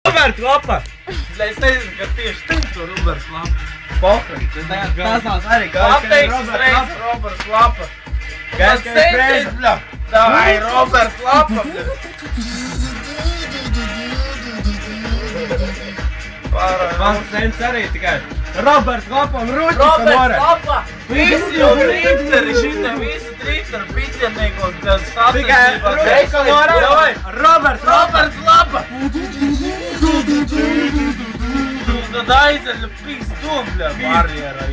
Roberts Lapa! Es nezinu, ka tieši tu Roberts Lapa. Pokrats. Tas nav svarīgi. Pateiksim reiz Roberts Lapa. Kas ir prēs, bļa? Davai, Roberts Lapa, bļa. Mans sens arī tikai Roberts Lapa un Ruķis Roberts Lapa! Visi jau drifteri, šitā visi drifteri, pitienīgos, bez sacensībā. Roberts Lapa! Tad aizeļu piks dom, bļa, barjera.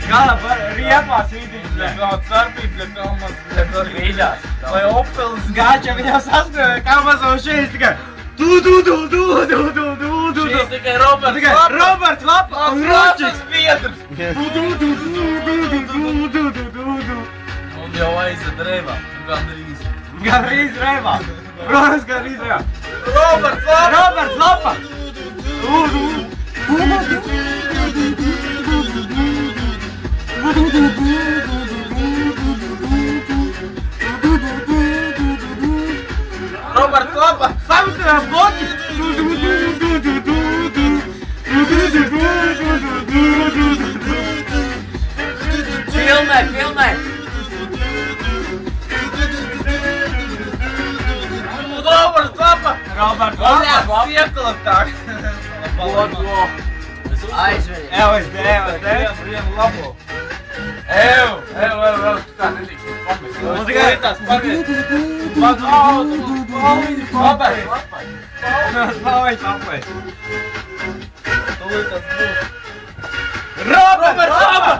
Gala riepās vīdīt, Bļa, kaut starpība, bļa, kā maz, bļa, Vīdās. Vai Opels. Gāča viņam saskroja, kā mazam šeit tikai Šīs tikai Roberts Lapa. Roberts Lapa un Ruķis. Biedrs. Un jau aized revā, gandrīz. Gandrīz revā. Protams, gandrīz revā. Roberts Lapa! Roberts Lapa! Roberts Lapa! Savutinās bloķi! Filmē! Roberts Lapa! Roberts Lapa! Ieklatāk! Aizveļ. LSD. Vienu labo! Ev! Tu tā nedrīkst pamest. Un tikai tās paviet! Roberts Lapa! Slāviņš apvēs! Tūlīt tas būs! Roberts Lapa!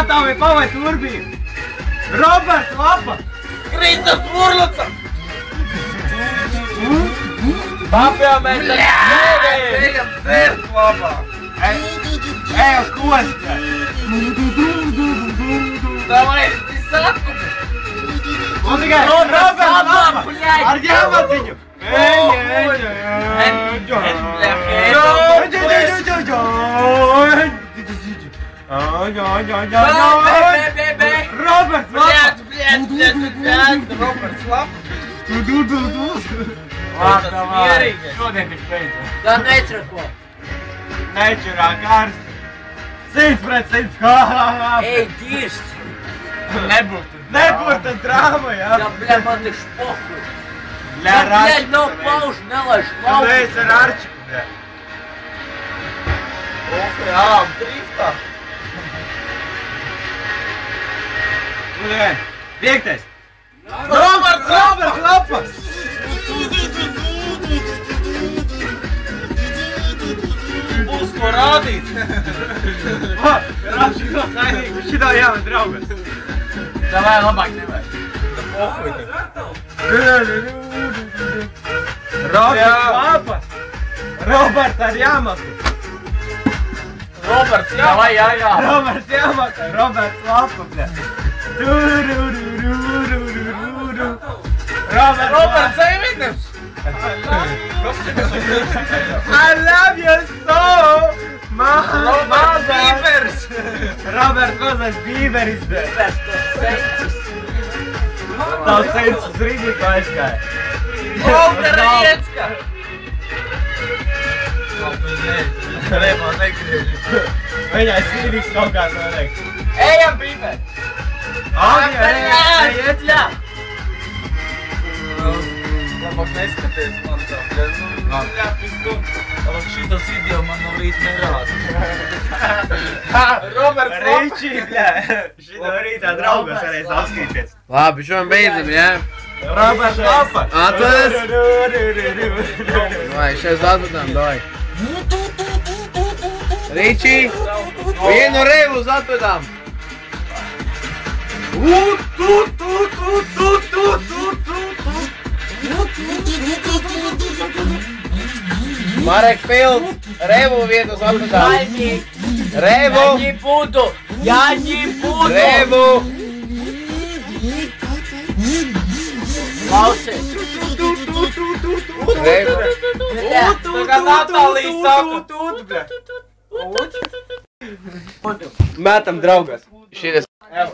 Tā ir pavai turbīna! Roberts Lapa! Kristas Murluca! Papjāmēt tad neveļam dzert labāk! Ej uz kosti! Davai, es saku! Un tikai Roberts Lapa! Ar jāmaciņu! Roberts Lapa! Roberts Lapa! Šodien tik beidzot. Tā netrako. Nečurā karsti. 100% kāp. Ej, dirst. Nebūtu drāma, jā. Jā, bļa, man ir špohu. Bļa, Bļa, nav pauž, nelaiž pauž. Mēs ar Arčiku, bļa. Jā, driftā! Piektais. Roberts Lapa! Būs ko rādīt! Šitā jāmet draugas. Davai, labāk nevajag. Pohuj tev. Roberts Lapa! Roberts ar jāmatu! Roberts, davai, jā. Roberts jāmatu! Roberts Lapa, bļa! Roberts Eimiņš! I love you so! Roberts Bībers! Roberts mazais Bīberis, bļa! Pēc to sencis. Tavs sensus rīdīko aizgāja. Olga Riecka! Remā negriež. Viņai sīrīgs kaut kāds noteikti. Ejam, Bīber! Āgļā! Labāk neskaties man tā, bļa, bļa, pizdun. Labāk šitas video man no rīt nerāda. Roberts Lapa! Ričī, bļa! Šito rītā draugas varēs apskīties. Labi, šodien beidzam, jā? Roberts Lapa! Atvedas! Vai, šeit atvedām, doj. Ričī, vienu revus atvedām. Marek Pilds, revu vietas atvedām. Revu! Ja не буду! Revu! Klausies! Revu! Tā kā Natālija saka. Metam draugas. Šitas. Evo.